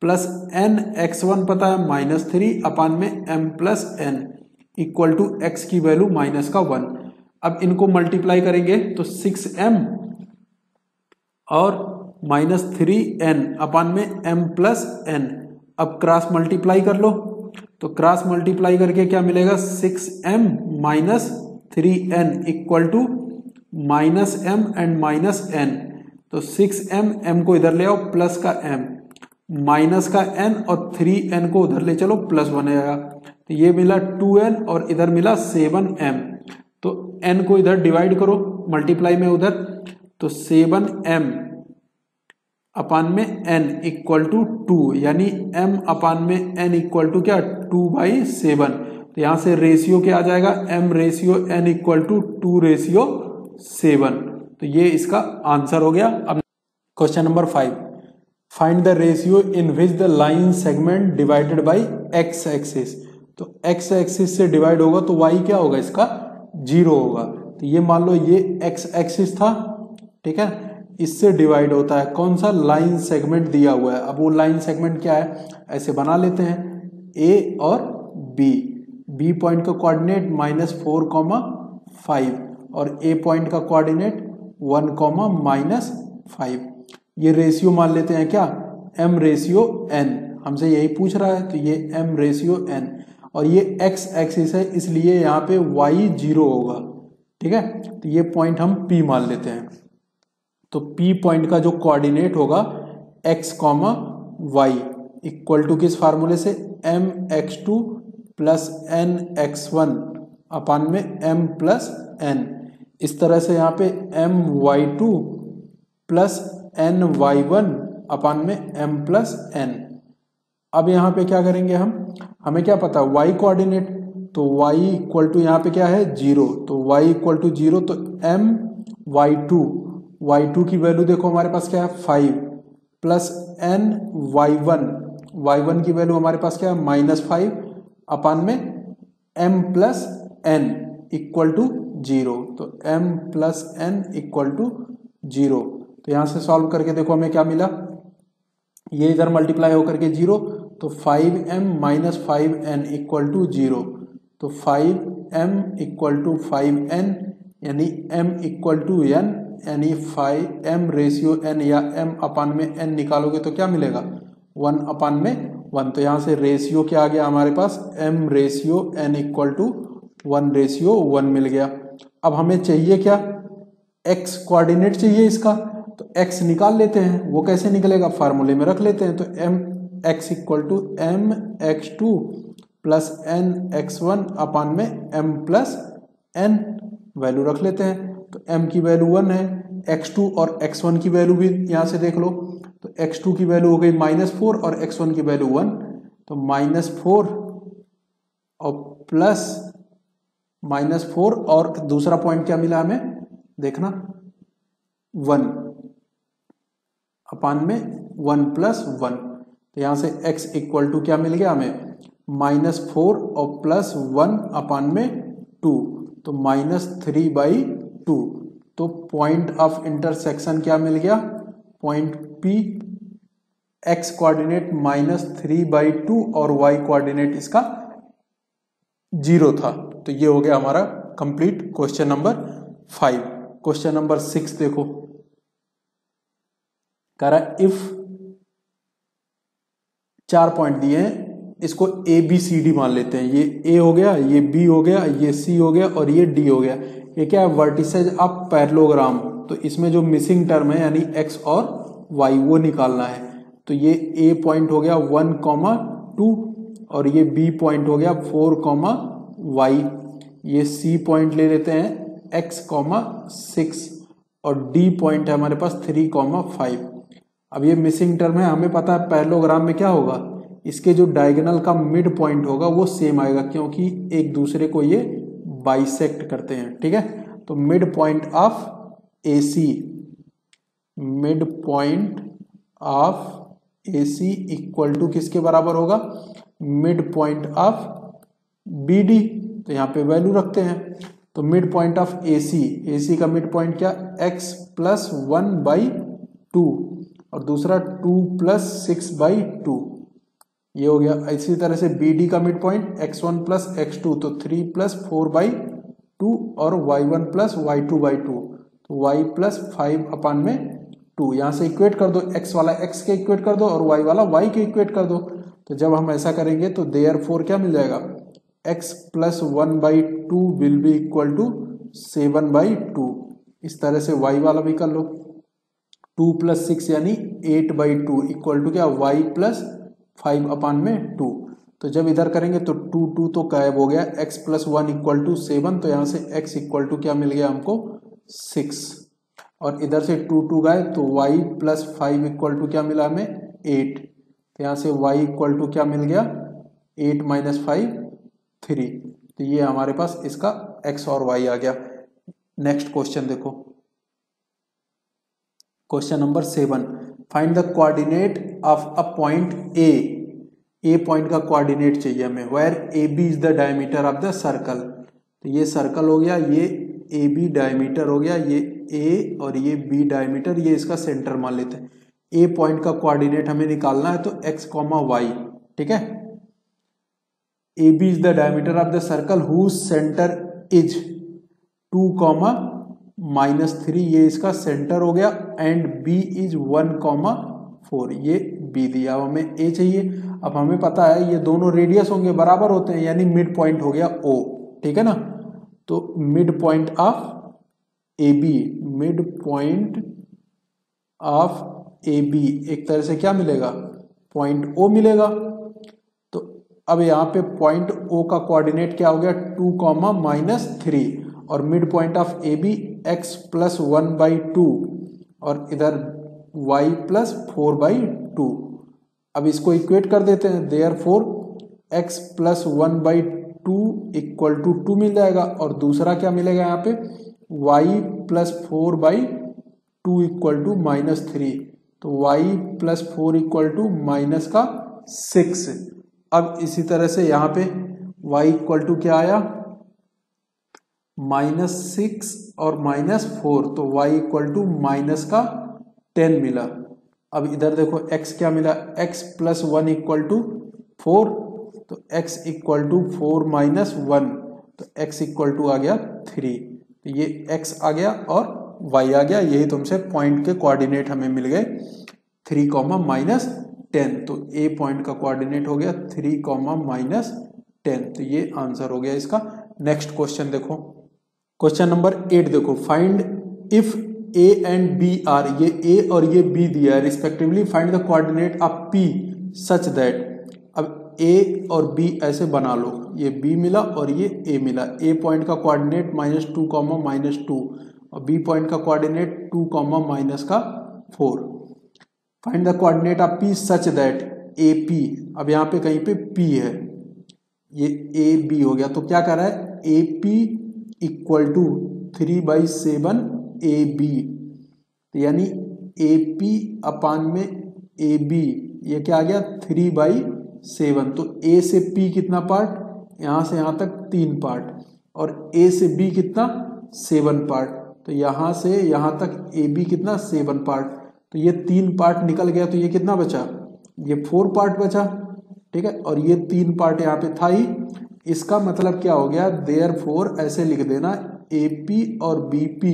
प्लस nx1 पता है -3 अपान में m plus n equal to x की वैल्यू -1। अब इनको मल्टीप्लाई करेंगे तो 6m और -3n अपान में m प्लस n, अब क्रॉस मल्टीप्लाई कर लो, तो क्रॉस मल्टीप्लाई करके क्या मिलेगा, 6m minus 3n equal to -m and -n, तो 6m, m को इधर ले आओ, प्लस का m, माइनस का n और 3n को उधर ले चलो, प्लस बनेगा, तो ये मिला 2n और इधर मिला 7m, तो n को इधर डिवाइड करो मल्टीप्लाई में उधर, तो 7m अपान में n इक्वल टू 2, यानी m अपान में n इक्वल टू क्या, 2/7, तो यहां से रेशियो क्या आ जाएगा, m ratio n equal to 2/7, तो ये इसका आंसर हो गया। अब question number 5, find the ratio in which the line segment divided by x axis, तो x एक्सिस से डिवाइड होगा तो y क्या होगा, इसका 0 होगा, तो ये मान लो ये x एक्सिस था, ठीक है, इससे डिवाइड होता है कौन सा, लाइन सेगमेंट दिया हुआ है। अब वो लाइन सेगमेंट क्या है, ऐसे बना लेते हैं, a और b पॉइंट का कोऑर्डिनेट -4, 5 और a पॉइंट का कोऑर्डिनेट 1, -5, ये रेशियो मान लेते हैं क्या, m रेशियो n, हमसे यही पूछ रहा है, तो ये m रेशियो n, और ये x एक्सिस है इसलिए यहाँ पे y 0 होगा, ठीक है, तो ये पॉइंट हम p मान लेते हैं, तो p पॉइंट का जो कोऑर्डिनेट होगा x, y इक्वल टू किस फार्मूले से, mx2 प्लस nx1 अपान में m प्लस n, इस तरह से यहाँ पे my2 प्लस ny1 अपान में m प्लस n। अब यहाँ पे क्या करेंगे हमें क्या पता, y कोऑर्डिनेट, तो y इक्वल टू यहाँ पे क्या है 0, तो y इक्वल टू 0, तो y2 की वैल्यू देखो हमारे पास क्या है 5 प्लस y1 की वैल्यू हमारे पास क्या है -5 अपान में m plus n equal to 0, तो m plus n equal to 0, तो यहां से सॉल्व करके देखो हमें क्या मिला, ये इधर मल्टीप्लाई होकर के 0, तो 5m minus 5n equal to 0, तो 5m इक्वल टू 5n, यानी m इक्वल टू n, यानी 5m रेशियो n या m अपान में n निकालोगे तो क्या मिलेगा 1 अपान में 1, तो यहाँ से रेशियो क्या आ गया हमारे पास, m ratio n equal to 1/1 मिल गया। अब हमें चाहिए क्या, x कोऑर्डिनेट चाहिए इसका, तो x निकाल लेते हैं। वो कैसे निकलेगा, फार्मूले में रख लेते हैं। तो m x equal to m x two plus n x one upon में m प्लस n, वैल्यू रख लेते हैं। तो m की वैल्यू 1 है, x2 और x1 की वैल्यू भी यहां से देख लो। तो x2 की वैल्यू हो गई -4 और x1 की वैल्यू 1, तो -4 और प्लस -4 और दूसरा पॉइंट क्या मिला हमें देखना, 1 अपान में 1 प्लस 1। तो यहां से x इक्वल टू क्या मिल गया हमें, -4 और प्लस 1 अपान में 2, तो -3/2। तो पॉइंट ऑफ इंटरसेक्शन क्या मिल गया, पॉइंट P, x कोऑर्डिनेट -3/2 और y कोऑर्डिनेट इसका 0 था। तो ये हो गया हमारा complete question number 5। Question number 6 देखो, कह रहा इफ 4 पॉइंट दिए हैं, इसको ए बी सी डी मान लेते हैं। ये ए हो गया, ये बी हो गया, ये सी हो गया और ये डी हो गया। ये क्या है, वर्टिसेज ऑफ पैरेललोग्राम। तो इसमें जो मिसिंग टर्म है यानी एक्स और वाई वो निकालना है। तो ये ए पॉइंट हो गया 1,2 और ये बी पॉइंट हो गया 4,y। ये सी पॉइंट ले लेते हैं x,6 और डी पॉइंट है हमारे पास 3,5। अब ये मिसिंग टर्म है, हमें पता है पैरेललोग्राम में क्या होगा, इसके जो डायगोनल का मिड पॉइंट होगा वो सेम आएगा, क्योंकि एक दूसरे को ये बाइसेक्ट करते हैं। ठीक है, तो mid point of AC, mid point of AC equal to किसके बराबर होगा, मिड पॉइंट ऑफ BD। तो यहाँ पे वैल्यू रखते हैं। तो मिड पॉइंट ऑफ AC का मिड पॉइंट क्या, x प्लस 1/2 और दूसरा 2 प्लस 6/2, ये हो गया। इसी तरह से BD का mid point x1 plus x2, तो 3 प्लस 4/2 और y1 प्लस y2/2, तो y प्लस 5 अपान में 2। यहाँ से इक्वेट कर दो, x वाला x के इक्वेट कर दो और y वाला y के इक्वेट कर दो। तो जब हम ऐसा करेंगे तो देयरफॉर क्या मिल जाएगा, x plus 1/2 will be equal to 7/2। इस तरह से y वाला भी कर लो, 2 प्लस 6 यानी 8/2 इक्वल टू क्या, y प्लस 5 अपान में 2। तो जब इधर करेंगे तो 2 तो गायब हो गया, x प्लस 1 इक्वल टू 7। तो यहाँ से x इक्वल टू क्या मिल गया हमको, 6। और इधर से 2 गायब, तो y प्लस 5 इक्वल टू क्या मिला हमें, 8। तो यहाँ से y इक्वल टू क्या मिल गया, 8 माइनस 5 3। तो ये हमारे पास इसका x और y आ गया। नेक्स्ट क्वेश्चन देखो, question number 7, find the coordinate of a point A point का कोऑर्डिनेट चाहिए हमें, where A B is the diameter of the circle. तो ये सर्कल हो गया, ये ए बी डायमीटर हो गया, ये ए और ये बी डायमीटर, ये इसका सेंटर मान लेते हैं। ए पॉइंट का कोऑर्डिनेट हमें निकालना है, तो x, y। ठीक है, A B is the diameter of the circle whose centre is 2, -3, ये इसका सेंटर हो गया, एंड बी इज 1,4, ये बी दिया। अब हमें ए चाहिए। अब हमें पता है ये दोनों रेडियस होंगे, बराबर होते हैं, यानी मिड पॉइंट हो गया O। ठीक है ना, तो mid point of A B, mid point of A B एक तरह से क्या मिलेगा, पॉइंट O मिलेगा। तो अब यहाँ पे पॉइंट O का कोऑर्डिनेट क्या हो गया, 2, -3 और mid point of A B x plus 1/2 और इधर y प्लस 4/2। अब इसको इक्वेट कर देते हैं, therefore x plus 1/2 equal to 2 मिल जाएगा और दूसरा क्या मिलेगा यहाँ पे, y प्लस 4/2 इक्वल टू -3। तो y प्लस 4 इक्वल टू -6। अब इसी तरह से यहाँ पे y इक्वल टू क्या आया, -6 और -4, तो y इक्वल टू -10 मिला। अब इधर देखो x क्या मिला, x प्लस 1 इक्वल टू 4, तो x इक्वल टू 4 - 1, तो x इक्वल टू आ गया 3। तो ये x आ गया और y आ गया। यही तुमसे पॉइंट के कोऑर्डिनेट हमें मिल गए, 3, -10। तो a पॉइंट का कोऑर्डिनेट हो गया 3, -10। तो ये आंसर हो गया इसका। नेक्स्ट क्वेश्चन देखो, क्वेश्चन नंबर 8 देखो, find if A and B are, ये ए और ये बी दिया है respectively, find the coordinate of P such that. अब ए और बी ऐसे बना लो, ये बी मिला और ये ए मिला। ए पॉइंट का कोऑर्डिनेट -2, -2 और बी पॉइंट का coordinate 2, -4। Find the coordinate of P such that A P, अब यहाँ पे कहीं पे पी है, ये ए बी हो गया, तो क्या कर रहा है, A P equal to 3/7 A B, यानी ए पी अपान में ए बी, ये क्या आ गया 3/7। तो ए से पी कितना पार्ट, यहाँ से यहाँ तक 3 पार्ट, और ए से बी कितना 7 पार्ट, तो यहाँ से यहाँ तक ए बी कितना 7 पार्ट, तो ये 3 पार्ट निकल गया, तो ये कितना बचा, ये 4 पार्ट बचा, ठीक है, और ये 3 पार्ट यहाँ पे था ही। इसका मतलब क्या हो गया, देयरफॉर ऐसे लिख देना, ए पी और बी पी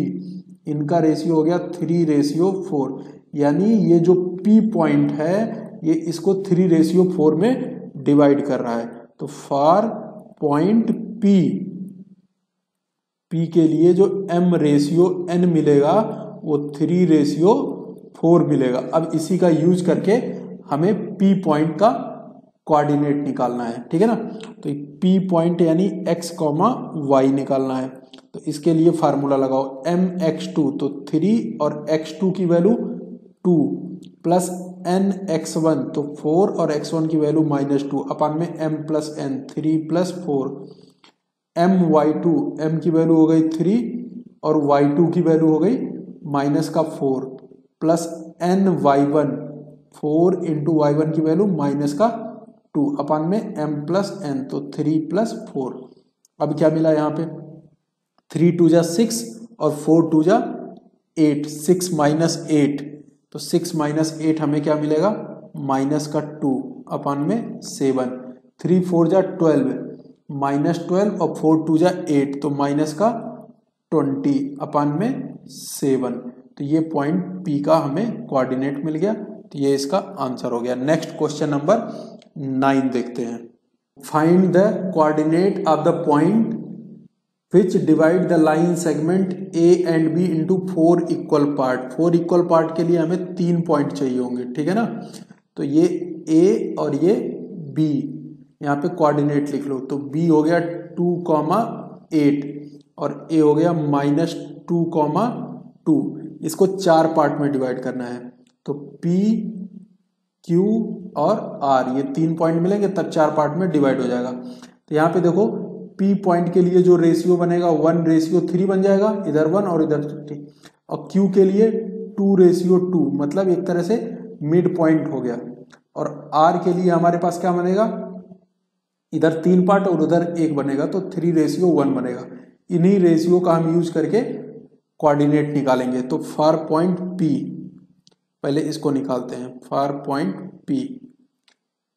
इनका रेशियो हो गया 3:4, यानी ये जो पी पॉइंट है ये इसको 3:4 में डिवाइड कर रहा है। तो फॉर पॉइंट पी, पी के लिए जो m रेशियो n मिलेगा वो 3:4 मिलेगा। अब इसी का यूज करके हमें p पॉइंट का कोऑर्डिनेट निकालना है, ठीक है ना। तो p पॉइंट यानी x, y निकालना है। तो इसके लिए फार्मूला लगाओ, mx2 तो 3 और x2 की वैल्यू 2 प्लस nx1 तो 4 और x1 की वैल्यू -2 अपान में m plus n 3 + 4, my2 m की वैल्यू हो गई 3 और y2 की वैल्यू हो गई -4 प्लस ny1 4 × y1 की वैल्यू -2 अपान में m प्लस n तो 3 + 4। अब क्या मिला यहाँ पे, 3 × 2 = 6 और 4 × 2 = 8, 6 - 8 तो 6 - 8 हमें क्या मिलेगा -2 अपान में 7, 3 × 4 = 12, -12 और 4 × 2 = 8 तो -20 अपान में 7। तो ये पॉइंट P का हमें कोऑर्डिनेट मिल गया, तो ये इसका आंसर हो गया। नेक्स्ट क्वेश्चन नंबर 9 देखते हैं। Find the coordinate of the point which divide the line segment A and B into 4 equal part। 4 equal part के लिए हमें 3 पॉइंट चाहिए होंगे, ठीक है ना। तो ये A और ये B, यहाँ पे कोऑर्डिनेट लिख लो। तो B हो गया 2, 8 और A हो गया -2, 2। इसको 4 पार्ट में डिवाइड करना है। तो P, Q और R ये 3 पॉइंट मिलेंगे तब 4 पार्ट में डिवाइड हो जाएगा। तो यहाँ पे देखो P पॉइंट के लिए जो रेशियो बनेगा 1:3 बन जाएगा, इधर 1 और इधर 3, और Q के लिए 2:2, मतलब एक तरह से मिड पॉइंट हो गया। और R के लिए हमारे पास क्या बनेगा, इधर 3 पार्ट और उधर 1 बनेगा, तो 3:1 बनेगा। इन्हीं रेशियो का हम यूज करके कोऑर्डिनेट निकालेंगे। तो फॉर पॉइंट P, पहले इसको निकालते हैं, फॉर पॉइंट P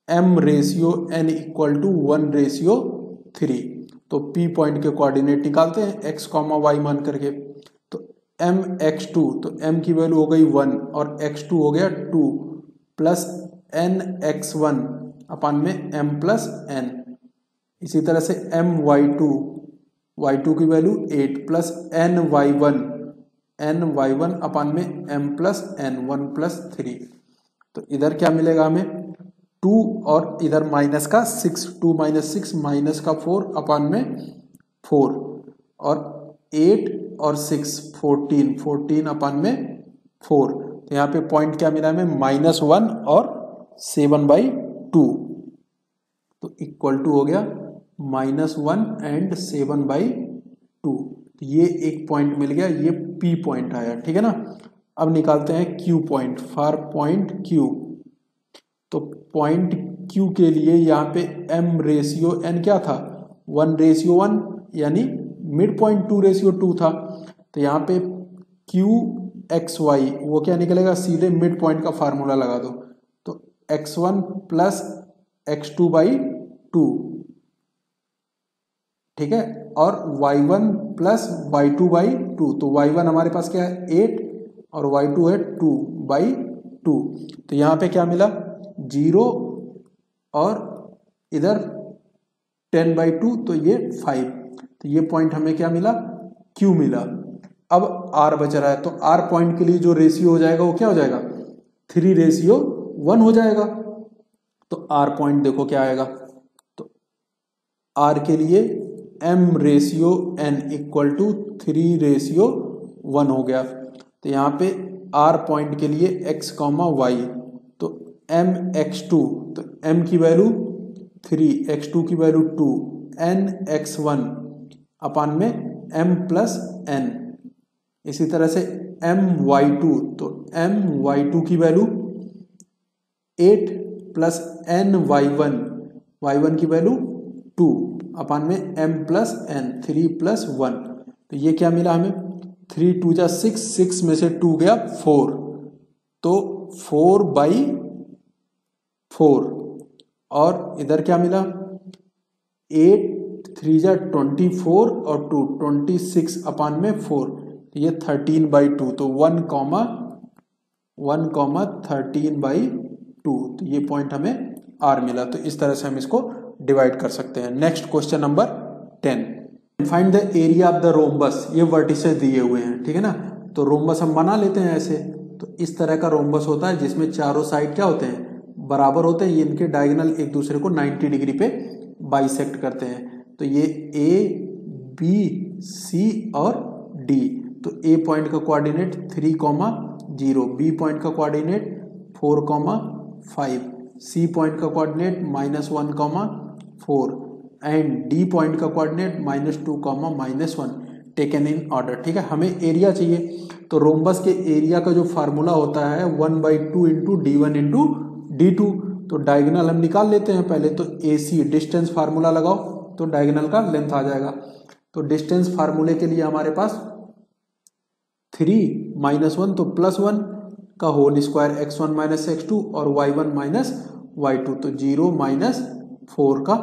m/n = 1:3। तो P पॉइंट के कोऑर्डिनेट निकालते हैं x, y मान करके। तो mx2 तो m की वैल्यू हो गई 1 और x2 हो गया 2 प्लस nx1 अपान में m प्लस n। इसी तरह से my2, y2 की वैल्यू 8 प्लस ny1 अपान में m प्लस n 1 + 3। तो इधर क्या मिलेगा हमें 2 और इधर माइनस का 6, 2 - 6 -4 अपान में 4 और 8 और 6 14 अपान में 4। तो यहाँ पे पॉइंट क्या मिला हमें -1 और 7/2, तो इक्वल टू हो गया -1 और 7/2। तो ये एक पॉइंट मिल गया, ये P पॉइंट आया, ठीक है ना। अब निकालते हैं Q point, for point Q। तो पॉइंट Q के लिए यहाँ पे m/n क्या था 1:1, यानी मिड पॉइंट 2:2 था। तो यहाँ पे QXY वो क्या निकलेगा, सीधे मिड पॉइंट का फार्मूला लगा दो। तो x1 + x2/2, ठीक है, और y1 + y2/2। तो y1 हमारे पास क्या है 8 और y2 है 2/2। तो यहाँ पे क्या मिला 0 और इधर 10/2, तो ये 5। तो ये पॉइंट हमें क्या मिला Q मिला। अब R बच रहा है, तो R पॉइंट के लिए जो रेशियो हो जाएगा वो क्या हो जाएगा, 3:1 हो जाएगा। तो R पॉइंट देखो क्या आएगा, तो R के लिए m/n = 3:1 हो गया। तो यहाँ पे R पॉइंट के लिए x, y, तो mx2, तो m की वैल्यू 3, x2 की वैल्यू 2, nx1 अपान में m+n। इसी तरह से my2, तो my2 की वैल्यू 8 + ny1, y1 की वैल्यू 2 अपान में m+n 3 + 1। तो ये क्या मिला हमें, 3 2 जा 6, 6 में से 2 गया 4, तो 4/4। और इधर क्या मिला, 8 3 जा 24 और 2 26 अपान में 4, तो ये 13/2, तो 1,13/2, तो ये पॉइंट हमें R मिला। तो इस तरह से हम इसको डिवाइड कर सकते हैं। Next question number 10, find the area of the rhombus. ये वर्टिसेस दिए हुए हैं, ठीक है ना। तो रोम्बस हम बना लेते हैं ऐसे। तो इस तरह का रोम्बस होता है जिसमें चारों साइड क्या होते हैं, बराबर होते हैं। ये इनके डायगोनल एक दूसरे को 90 डिग्री पे बाइसेक्ट करते हैं। तो ये A, B, C और D। तो A पॉइंट का कोऑर्डिनेट 3,0, B पॉइंट का कोऑर्डिनेट 4,5, C पॉइंट का कोऑर्डिनेट -1,4 एंड D पॉइंट का कोऑर्डिनेट -2, -1 टेकन इन ऑर्डर, ठीक है। हमें एरिया चाहिए, तो रोम्बस के एरिया का जो फार्मूला होता है 1/2 × D1 × D2। तो डायगोनल हम निकाल लेते हैं पहले। तो AC डिस्टेंस फार्मूला लगाओ, तो डायगोनल का लेंथ आ जाएगा। तो डिस्टेंस फार्मूले के लिए हमारे पास 3 - 1, तो +1 का होल स्क्वायर, x1 - x2 और y1 - y2, तो 0 - 4 का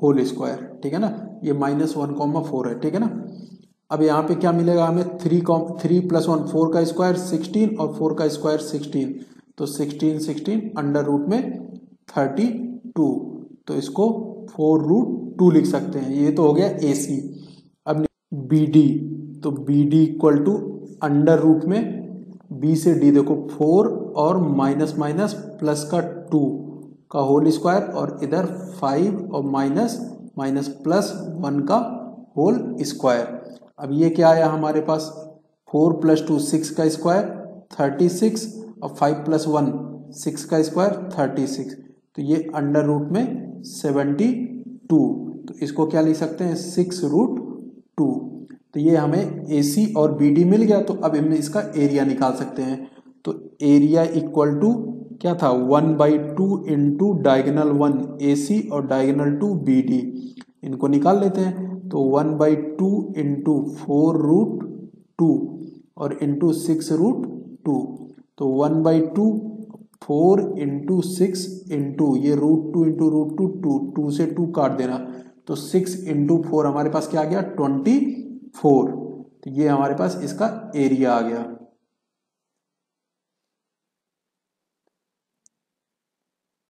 होल स्क्वायर, ठीक है ना। ये -1,4 है, ठीक है ना। अब यहाँ पे क्या मिलेगा हमें, 3 + 1 4 का स्क्वायर 16 और 4 का स्क्वायर 16, तो 16 अंडर रूट में 32, तो इसको 4√2 लिख सकते हैं। ये तो हो गया AC। अब BD, तो BD = अंडर रूट में B से D देखो 4 और माइनस प्लस का 2 का होल स्क्वायर, और इधर 5 और माइनस प्लस 1 का होल स्क्वायर। अब ये क्या आया हमारे पास, 4 + 2 6 का स्क्वायर 36 और 5 + 1 6 का स्क्वायर 36, तो ये अंडर रूट में 72, तो इसको क्या लिख सकते हैं 6√2। तो ये हमें AC और BD मिल गया। तो अब हम इसका एरिया निकाल सकते हैं। तो एरिया इक्वल टू क्या था, 1/2 × डायगोनल 1 AC और डायगोनल 2 BD, इनको निकाल लेते हैं। तो 1/2 × 4√2 और × 6√2, तो 1/2 4 × 6 × ये √2 × √2 2 से 2 काट देना, तो 6 × 4 हमारे पास क्या आ गया 24। तो ये हमारे पास इसका एरिया आ गया।